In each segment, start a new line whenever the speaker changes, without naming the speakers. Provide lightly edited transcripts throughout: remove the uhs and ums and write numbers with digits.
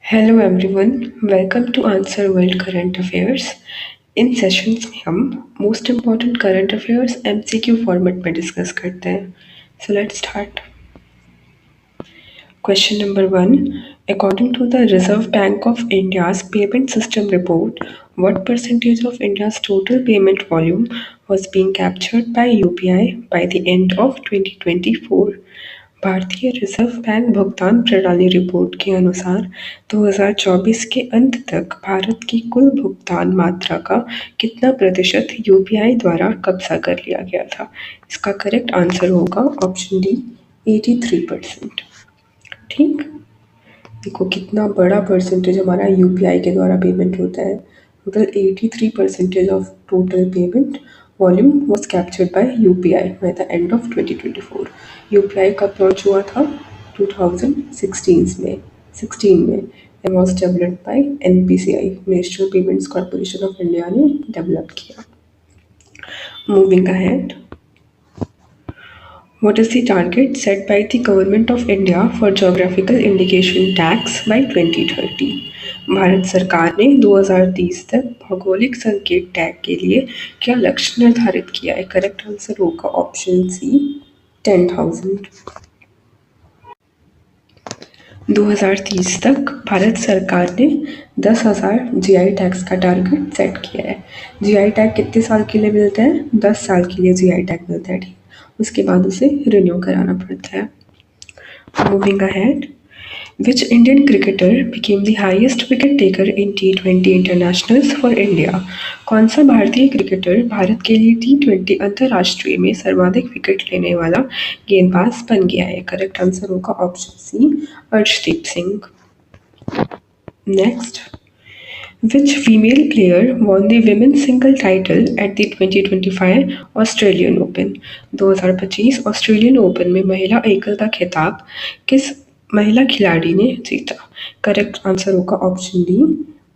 Hello everyone, welcome to answer world current affairs. इन sessions में हम most important current affairs MCQ format में discuss करते हैं। So let's start. Question number 1. According to the Reserve Bank of India's payment system report, what percentage of India's total payment volume was being captured by UPI by the end of 2024? भारतीय reserve bank भुगतान प्रणाली report के अनुसार 2024 के अंत तक भारत की कुल भुगतान मात्रा का कितना प्रतिशत यूपीआई द्वारा कब्जा कर लिया गया था? इसका करेक्ट आंसर होगा ऑप्शन डी 83%। ठीक, देखो कितना बड़ा परसेंटेज हमारा यूपीआई के द्वारा पेमेंट होता है। Total 83% of total payment volume was captured by UPI by the end of 2024। UPI कब लॉन्च हुआ था? 2016 में and was developed by NPCI, national payments corporation of India ने डेवलप किया। Moving ahead, what is the target set by the Government of India for Geographical Indication Tax by 2030? Bharat सरकार ने 2030 तक भौगोलिक संकेत टैग के लिए क्या लक्ष्य निर्धारित किया है? करेक्ट आंसर होगा ऑप्शन सी 10,000। 2030 तक भारत सरकार ने 10,000 जीआई टैग्स का टारगेट सेट किया है। जीआई टैग कितने साल के लिए मिलता है? 10 साल के लिए जीआई टैग मिलता है। ठीक, उसके बाद उसे रिन्यू कराना पड़ता है। Moving ahead, which Indian cricketer became the highest wicket taker in T20 internationals for India? कौन सा भारतीय क्रिकेटर भारत के लिए T20 अंतर्राष्ट्रीय में सर्वाधिक विकेट लेने वाला गेंदबाज बन गया है? करेक्ट आंसर होगा option C Arshdeep Singh. Next, which female player won the women's single title at the 2025 Australian Open? 2025 Australian open में महिला एकल का खिताब किस महिला खिलाड़ी ने जीता? करेक्ट आंसर होगा ऑप्शन डी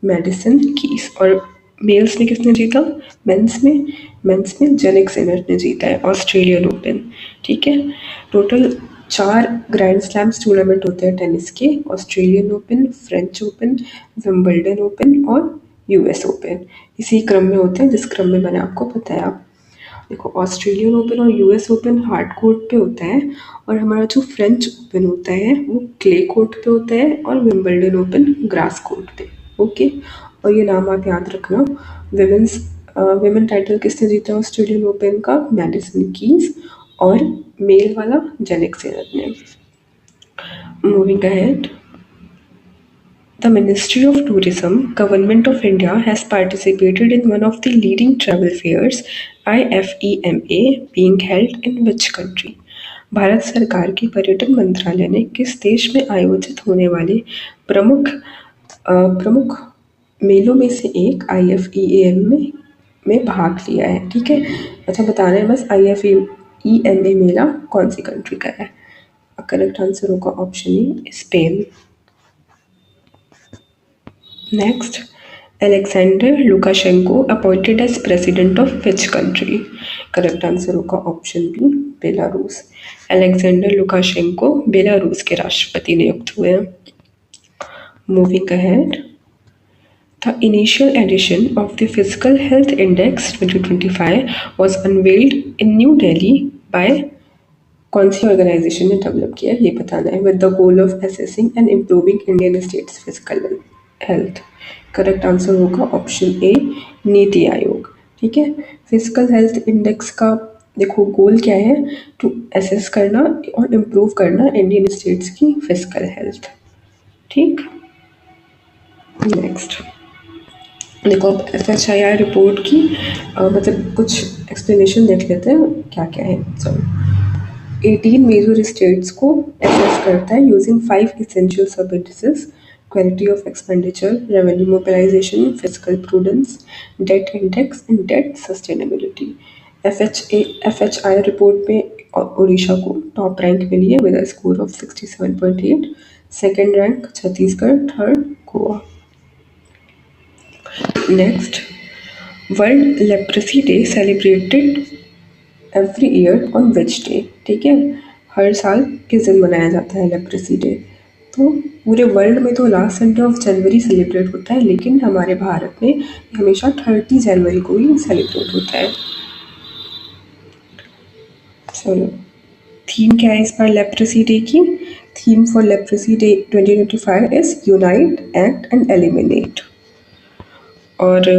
मैडिसन कीस। और मेल्स में किसने जीता? मेंस में जेनिक सिनर ने जीता है ऑस्ट्रेलियन ओपन। ठीक है, टोटल 4 ग्रैंड स्लैम्स टूर्नामेंट होते हैं टेनिस के, Australian open, French open, Wimbledon open और यूएस ओपन। इसी क्रम में होते हैं जिस क्रम में मैंने आपको बताया। देखो, ऑस्ट्रेलियन ओपन और यूएस ओपन हार्ड कोर्ट पे होता है और हमारा जो फ्रेंच ओपन होता है वो क्ले कोर्ट पे होता है और विंबलडन ओपन ग्रास कोर्ट पे। ओके, और ये नाम आप याद रखना। विमेन टाइटल किसने जीता ऑस्ट्रेलियन ओपन का? Madison Keys. और मेल वाला जेनिक सिनर ने। Moving ahead, the Ministry of Tourism, Government of India has participated in one of the leading travel fairs, IFEMA, being held in which country? Bharat सरकार के पर्यटन मंत्रालय ने किस देश में आयोजित होने वाले प्रमुख मेलों में से एक IFEMA में भाग लिया है? ठीक है, अच्छा बताना है बस IFEMA मेला कौन सी कंट्री का है? करेक्ट आंसर होगा option A Spain. Next, Alexander Lukashenko appointed as president of which country? Correct answer होगा option B Belarus. Alexander Lukashenko Belarus के राष्ट्रपति नियुक्त हुए हैं। Moving ahead, the initial edition of the Physical Health Index 2025 was unveiled in New Delhi by कौन सी organisation ने develop किया? ये बताना है। With the goal of assessing and improving Indian states physical health. Correct answer होगा option ए नीति आयोग। ठीक है, physical health index का देखो गोल क्या है? टू असेस करना और इम्प्रूव करना इंडियन स्टेट्स की फिजिकल हेल्थ। ठीक, नेक्स्ट देखो अब FHIR रिपोर्ट की मतलब कुछ एक्सप्लेनेशन देख लेते हैं क्या क्या है। चलो, 18 मेजर स्टेट्स को असेस करता है using 5 essential sub indices: quality of expenditure, revenue mobilisation, fiscal prudence, debt index and debt sustainability. FHI report में उड़ीसा को टॉप रैंक मिली है with a score of 67.8, second rank Chhattisgarh, third Goa. Next, world leprosy day celebrated every year on which day? ठीक है, हर साल किस दिन मनाया जाता है लेप्रेसी डे? तो पूरे वर्ल्ड में तो last Sunday of January celebrate होता है, लेकिन हमारे भारत में हमेशा 30 जनवरी को ही सेलिब्रेट होता है। चलो, थीम क्या है इस बार लेप्रेसी डे की? Theme for leprosy day 2025 is unite, act and eliminate. और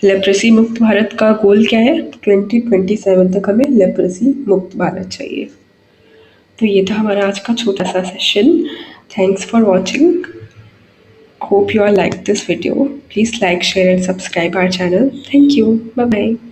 लेप्रेसी मुक्त भारत का गोल क्या है? 2027 तक हमें लेप्रेसी मुक्त भारत चाहिए। तो ये था हमारा आज का छोटा सा session. Thanks for watching. Hope you all liked this video. Please like, share and subscribe our channel. Thank you. Bye bye.